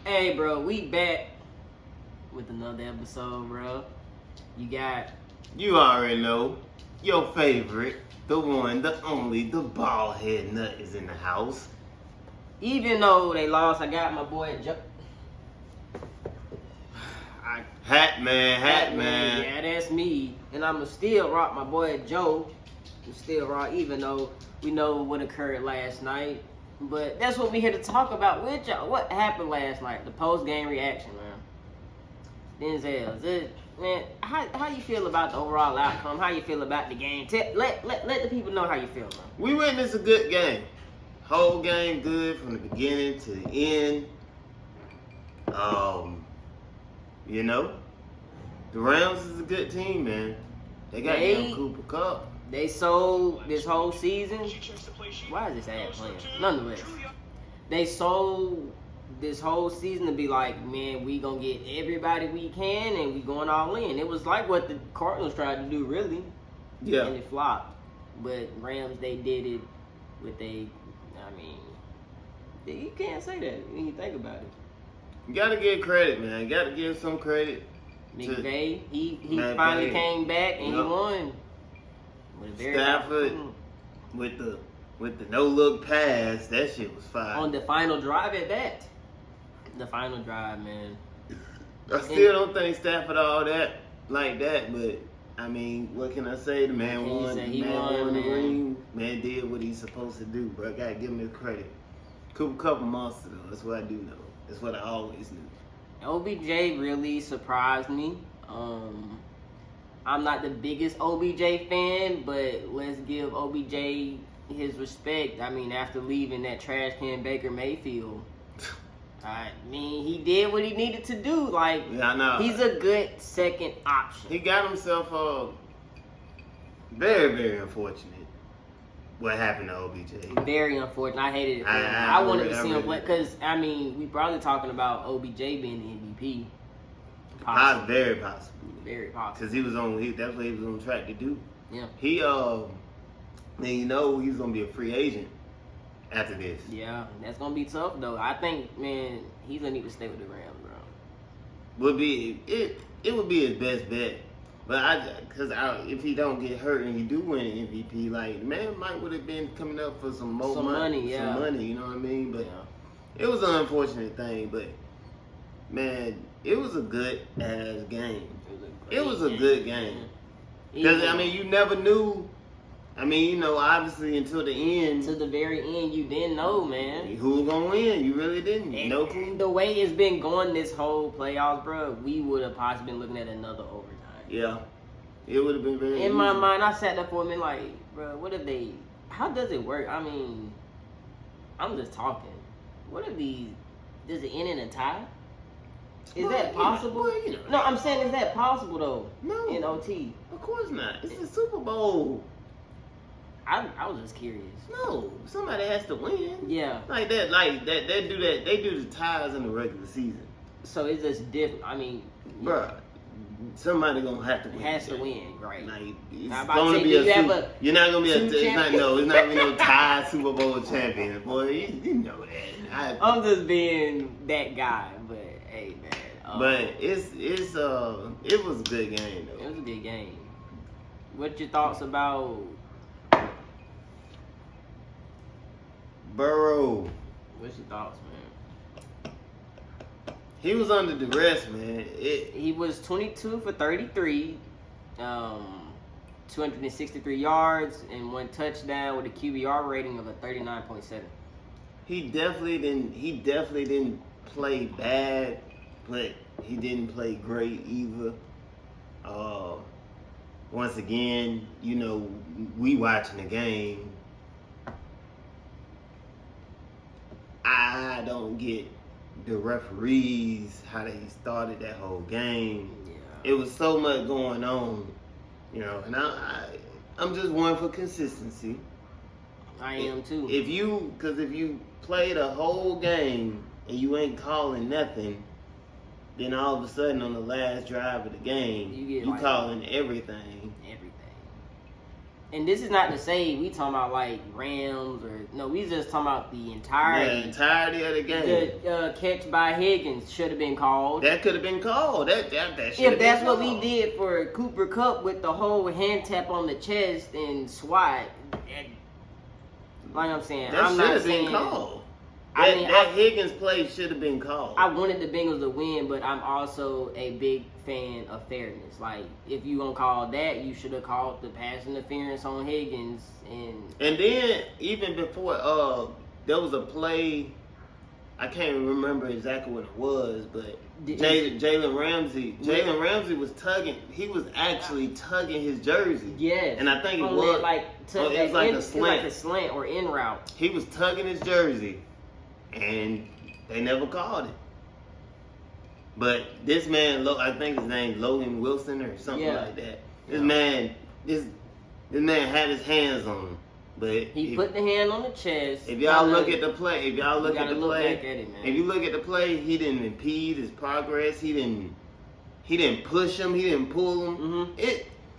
Hey, bro, we back with another episode, bro. You already know. Your favorite, the one, the only, the bald head nut is in the house. Even though they lost, I got my boy Joe. Hat man. Yeah, that's me. And I'ma still rock my boy Joe. I'm still rock, even though we know what occurred last night. But that's what we here to talk about with y'all. What happened last night? The post-game reaction, man. Denzel, man, how you feel about the overall outcome? How you feel about the game? Let the people know how you feel, man. We witnessed a good game. Whole game good from the beginning to the end. You know, the Rams is a good team, man. They got young Cooper Kupp. They sold this whole season. Why is this ad playing? Nonetheless, they sold this whole season to be like, man, we gonna get everybody we can and we going all in. It was like what the Cardinals tried to do, really. Yeah. And it flopped. But Rams, they did it with you can't say that when you think about it. You gotta give credit, man. You gotta give some credit. McVay, he finally came back and he won. Stafford with the no look pass, that shit was fire. On the final drive at that. The final drive, man. I still don't think Stafford all that like that, but I mean, what can I say? The man won. He won the ring. Man did what he's supposed to do, bro. I gotta give him his credit. Cooper Kupp a monster though. That's what I do know. That's what I always knew. OBJ really surprised me. I'm not the biggest OBJ fan, but let's give OBJ his respect. I mean, after leaving that trash can Baker Mayfield, I mean, he did what he needed to do. Like, yeah, I know. He's a good second option. He got himself very, very unfortunate what happened to OBJ. Very unfortunate. I hated it for him. I wanted to see him play because, I mean, we probably talking about OBJ being the MVP. Possibly. Very possible. Very possible. Because he was on track to do. Yeah. He he's gonna be a free agent after this. Yeah, that's gonna be tough though. I think, man, he's gonna need to stay with the Rams, bro. It would be his best bet. But if he don't get hurt and he do win an MVP, like, man might would have been coming up for some more money. Yeah. Some money, you know what I mean? But it was an unfortunate thing, but man, it was a good ass game. It was a good game. Because, I mean, you never knew. I mean, obviously until the end. To the very end, you didn't know, man. Who was going to win? You really didn't. And the way it's been going this whole playoffs, bro, we would have possibly been looking at another overtime. Yeah. It would have been very In my mind, I sat there for a minute like, bro, how does it work? I mean, I'm just talking. Does it end in a tie? Is that possible? No, I'm saying, is that possible though? No. In OT? Of course not. It's the Super Bowl. I was just curious. No, somebody has to win. Yeah. Like that. They do that. They do the ties in the regular season. So it's just different. I mean, bruh, somebody gonna have to win. Has to win, right? Like, you're not gonna be it's not gonna be no tie Super Bowl champion, boy. You know that. I'm just being that guy, but hey, man. But it was a good game though. It was a good game. What's your thoughts about Burrow? What's your thoughts, man? He was under duress, man. He was 22 for 33, 263 yards and 1 touchdown with a QBR rating of a 39.7. He definitely didn't play bad, but he didn't play great either. Once again, we watching the game. I don't get the referees, how they started that whole game. Yeah. It was so much going on, and I'm just one for consistency. I am too. If you play the whole game and you ain't calling nothing, then all of a sudden on the last drive of the game, you calling everything. And this is not to say we talking about like Rams or no, we just talking about the entirety of the game. The catch by Higgins should have been called. That could have been called. That should have been called. If that's what we did for Cooper Kupp with the whole hand tap on the chest and swat, like I'm saying, that should have been called. That Higgins play should have been called. I wanted the Bengals to win, but I'm also a big fan of fairness. Like, if you gonna call that, you should have called the pass interference on Higgins. And then, even before, there was a play, I can't remember exactly what it was, but Jalen Ramsey was tugging. He was actually tugging his jersey. Yes. And I think it was like a slant or in route. He was tugging his jersey. And they never called it. But this man, I think his name Logan Wilson or something like that. This man had his hands on him. But he put the hand on the chest. If y'all look at the play, if you look at the play, he didn't impede his progress. He didn't push him. He didn't pull him. Mm-hmm.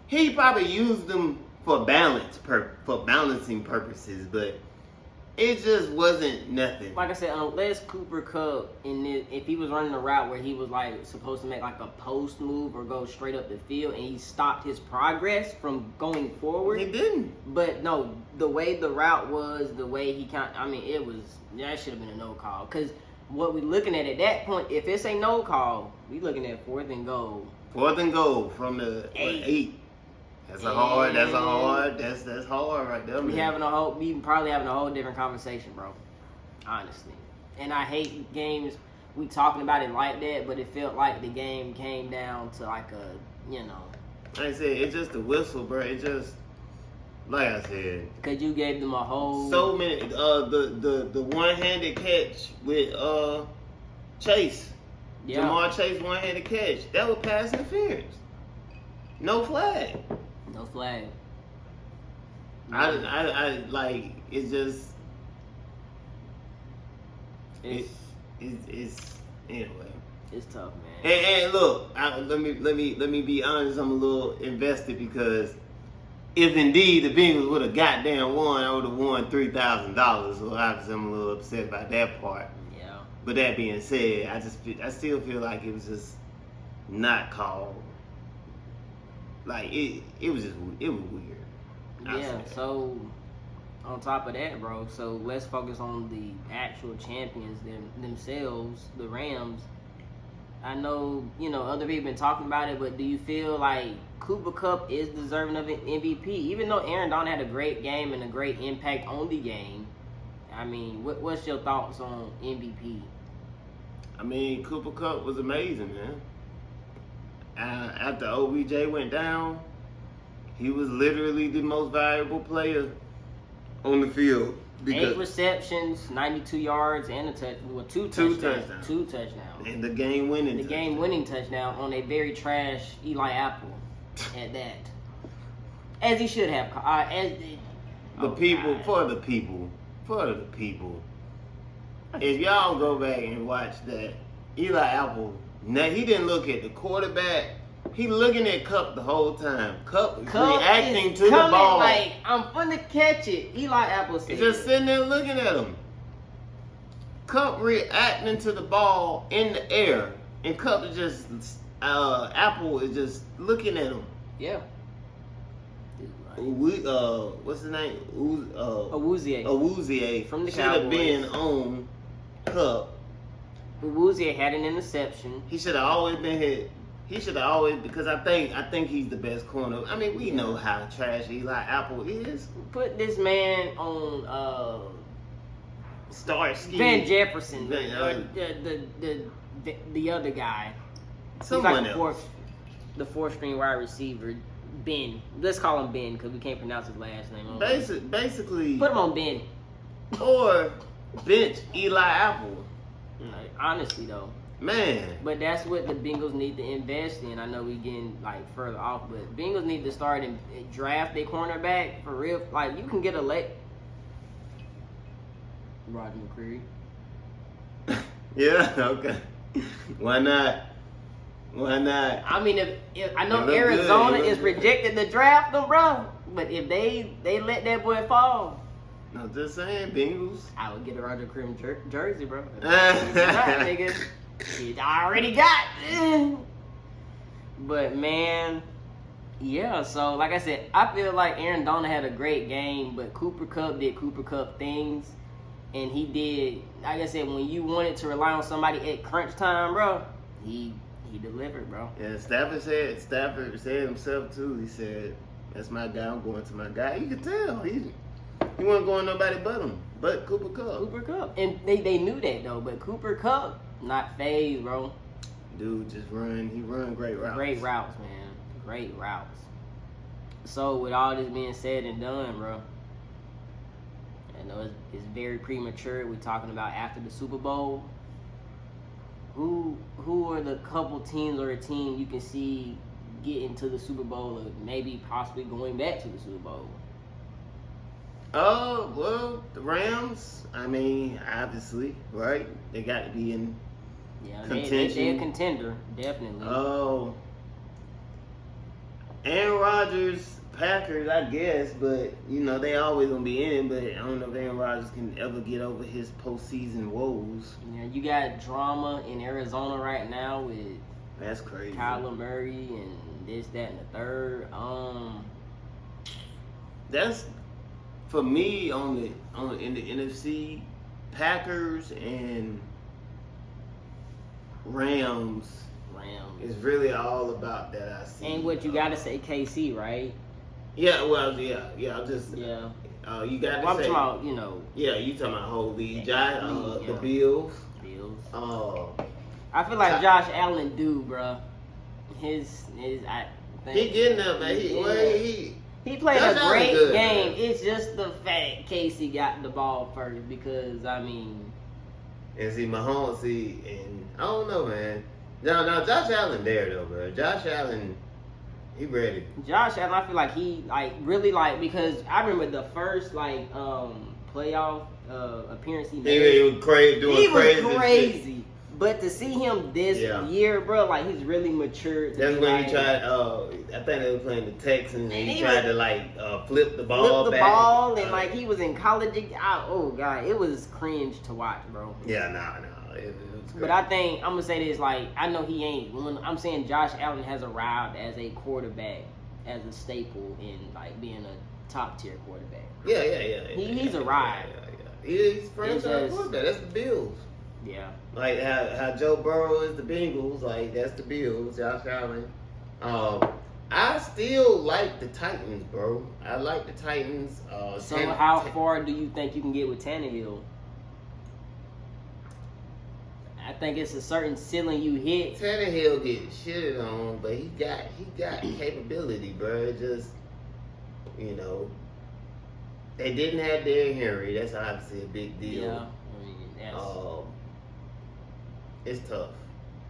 He probably used them for balancing purposes, but it just wasn't nothing. Like I said, unless Cooper Kupp if he was running a route where he was like supposed to make like a post move or go straight up the field and he stopped his progress from going forward. He didn't. But no, the way the route was, the way he that should have been a no call. Because what we looking at that point, if it's a no call, we looking at 4th and goal. 4th and goal from the 8. That's hard right there. We probably having a whole different conversation, bro. Honestly. And I hate games we talking about it like that, but it felt like the game came down to like Like I said, it's just a whistle, bro. It just, like I said, because you gave them a whole so many the one-handed catch with Chase. Yeah. Jamar Chase one-handed catch. That was pass interference. No flag. No flag. I like it's just it's anyway. It's tough, man. And look, let me be honest. I'm a little invested because if indeed the Bengals would have goddamn won, I would have won $3,000. So obviously I'm a little upset about that part. Yeah. But that being said, I still feel like it was just not called. Like it was weird. Yeah. So on top of that, bro. So let's focus on the actual champions themselves, the Rams. I know other people been talking about it, but do you feel like Cooper Kupp is deserving of an MVP? Even though Aaron Donald had a great game and a great impact on the game, I mean, what's your thoughts on MVP? I mean, Cooper Kupp was amazing, man. After OBJ went down, he was literally the most valuable player on the field. 8 receptions, 92 yards, and two touchdowns. And the game-winning game-winning touchdown on a very trash Eli Apple at that. As he should have. For the people. If y'all go back and watch that, Eli Apple, now he didn't look at the quarterback. He looking at Kupp the whole time. Kupp reacting to the ball. Like, I'm finna catch it. Eli Apple said. He's just sitting there looking at him. Kupp reacting to the ball in the air. And Kupp is just, Apple is just looking at him. Yeah. What's his name? Awuzie from the Cowboys. Should have been on Kupp. Awuzie had an interception. He should have always been hit. He should have always, because I think he's the best corner. I mean, we know how trash Eli Apple is. Put this man on Starsky. Van Jefferson, the other guy. Someone like else. The fourth string wide receiver, Ben. Let's call him Ben because we can't pronounce his last name. Basically, put him on Ben. Or bench Eli Apple. Like, honestly though. Man. But that's what the Bengals need to invest in. I know we getting further off, but Bengals need to start and draft their cornerback for real. Like, you can get a Roger McCreary. Yeah, okay. Why not? Why not? I mean, if I know He look Arizona good. He is look good. projected to draft them, bro, but if they let that boy fall, I'm just saying, Bengals. I would get a Roger Crim jersey, bro. Not, Nigga, I already got. But man, yeah. So like I said, I feel like Aaron Donald had a great game, but Cooper Kupp did Cooper Kupp things, and he did. Like I said, when you wanted to rely on somebody at crunch time, bro, he delivered, bro. Yeah, Stafford said himself too. He said, "That's my guy. I'm going to my guy." You can tell he wasn't going nobody but him, but Cooper Kupp. Cooper Kupp, and they knew that though. But Cooper Kupp not phased, bro. Dude just run. He run great routes. Great routes, man. Great routes. So with all this being said and done, bro, I know it's very premature. We're talking about after the Super Bowl. Who are the couple teams or a team you can see getting to the Super Bowl or maybe possibly going back to the Super Bowl? Oh, well, the Rams, I mean, obviously, right? They got to be in contention. They're a contender, definitely. Oh, Aaron Rodgers, Packers, I guess, but, you know, they always going to be in it, but I don't know if Aaron Rodgers can ever get over his postseason woes. Yeah, you got drama in Arizona right now with That's crazy. Kyler Murray and this, that, and the third. That's, for me, in the NFC, Packers and Rams is really all about that. I see. And what you gotta say, KC, right? Yeah, well, yeah. I'm just Yeah. You got to Well, I'm say. talking about, you know, Yeah, you talking about whole league, Josh, League, the yeah. Bills. Bills. I feel like Josh Allen do, bro. His I think He getting up, man. He played Josh a Allen great good, game. man. It's just the fact Casey got the ball first because I mean. And see, Mahomes, and I don't know, man. No, Josh Allen there though, bro. Josh Allen, he ready. Josh Allen, I feel like he really because I remember the first playoff appearance he made. He was crazy, He was crazy. crazy. But to see him this Yeah. year, bro, like he's really matured. That's when he tried. I think they were playing the Texans, and he tried to flip the ball flip the back. ball, and like he was in college. Oh god, it was cringe to watch, bro. Yeah, no, it was great. But I think I'm gonna say this: like I know he ain't. I'm saying Josh Allen has arrived as a quarterback, as a staple in like being a top tier quarterback. Yeah. He's arrived. Yeah. He's franchise just- quarterback. That's the Bills. Yeah. Like how Joe Burrow is the Bengals, like that's the Bills, Josh Allen. I still like the Titans, bro. I like the Titans. So how far do you think you can get with Tannehill? I think it's a certain ceiling you hit. Tannehill get shitted on, but he got capability, bro. It just, you know, they didn't have Derrick Henry. That's obviously a big deal. Yeah. I mean, that's, It's tough.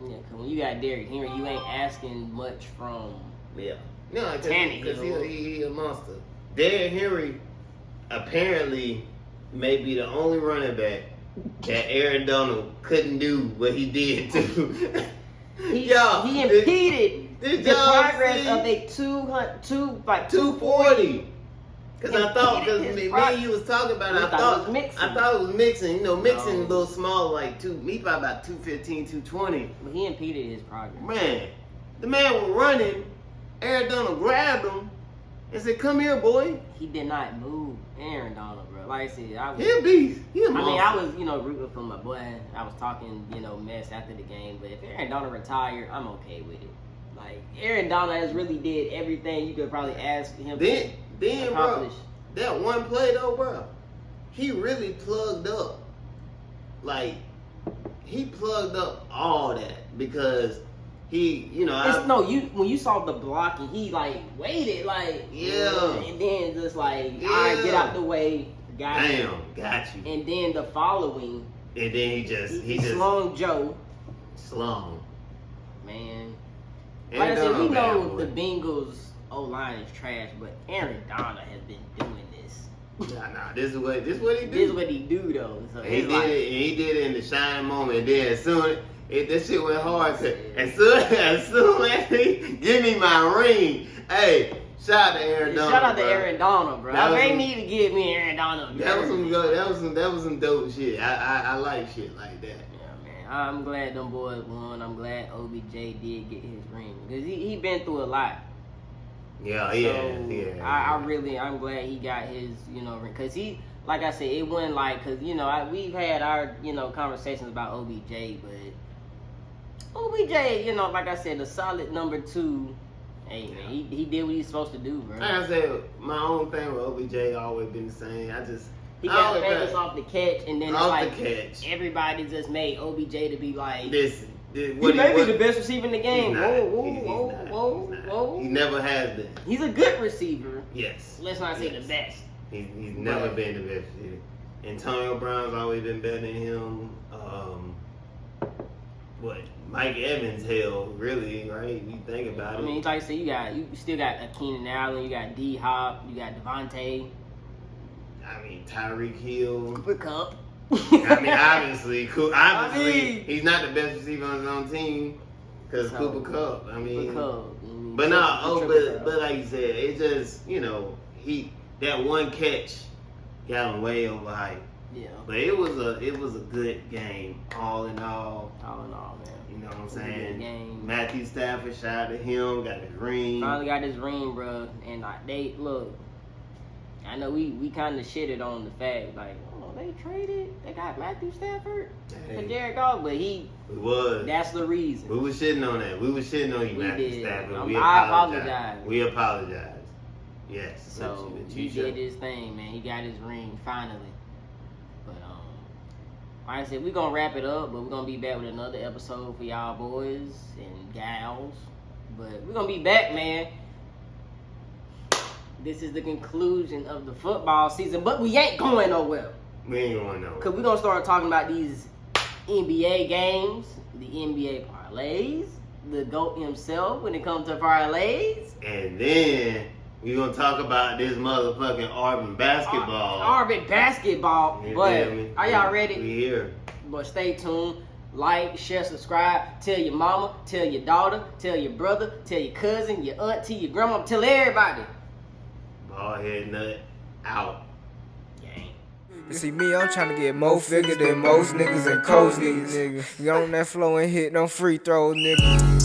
yeah, because when you got Derrick Henry, you ain't asking much from. Yeah. No, Tannehill. because he a monster. Derrick Henry apparently may be the only running back that Aaron Donald couldn't do what he did to. He impeded the progress of a 240. Because I thought, me and you was talking about it, I thought it was mixing. You know, mixing a little small, like me probably about 215, 220. But he impeded his progress. Man, the man was running. Aaron Donald grabbed him and said, "Come here, boy." He did not move Aaron Donald, bro. Like I said, I was. He a beast. He a I monster. mean, I was, rooting for my boy. I was talking, mess after the game. But if Aaron Donald retired, I'm okay with it. Like, Aaron Donald has really did everything you could probably ask him to accomplish. Bro, that one play though, bro, he really plugged up. Like, he plugged up all that because he, when you saw the blocking, he like waited, like and then just like, all right, get out the way, got you. And then the following, and then he just slung Joe, And man. Like I said, we Donald, know man, the Bengals O-line is trash, but Aaron Donald has been doing this. Nah, this is what he do. This is what he do though. So He did it in the shining moment. And then as soon That shit went hard. As soon as he give me my ring, hey, shout out to Aaron Donald. Shout out to Aaron Donald, bro. They need to give me Aaron Donald. That was some dope shit. I like shit like that. Yeah, man. I'm glad them boys won. I'm glad OBJ did get his ring because he been through a lot. Yeah. I'm glad he got his, ring. Because he, like I said, it wasn't like, because, we've had our, conversations about OBJ, but OBJ, like I said, a solid number 2. Hey, man, he did what he's supposed to do, bro. Like I said, my own thing with OBJ always been the same. He got famous off the catch, and then it's like catch. Everybody just made OBJ to be like, he may be the best receiver in the game. Whoa. He never has been. He's a good receiver. Yes. Let's not say the best. He's never been the best receiver. Antonio Brown's always been better than him. Mike Evans, really, right? You think about it. I mean, like I said, you still got Keenan Allen, you got D Hop, you got Devontae. I mean, Tyreek Hill. Cooper Kupp. I mean, obviously, he's not the best receiver on his own team because Cooper Kupp. But like you said, it just that one catch got him way overhyped. Yeah. But it was a good game, all in all. All in all, man. You know what I'm saying? Good game. Matthew Stafford, shout out to him, got his ring. Finally got his ring, bro. And I know we kind of shitted on the fact, like, they got Matthew Stafford for Jared Goff, but that's the reason. We was shitting on that. We was shitting on you, Matthew Stafford. I apologize. We apologize. Yes. So he did his thing, man. He got his ring finally. But like I said, we're gonna wrap it up, but we're gonna be back with another episode for y'all boys and gals. But we're gonna be back, man. This is the conclusion of the football season, but we ain't going nowhere. We ain't going nowhere. Because we're going to start talking about these NBA games, the NBA parlays, the GOAT himself when it comes to parlays. And then we're going to talk about this motherfucking Auburn basketball. Auburn basketball. But are y'all ready? We here. But stay tuned. Like, share, subscribe. Tell your mama, tell your daughter, tell your brother, tell your cousin, your auntie, your grandma, tell everybody. Bald head nut out. You see me, I'm tryna get more figure than most niggas and coach niggas. Get on that floor and hit no free throws, nigga.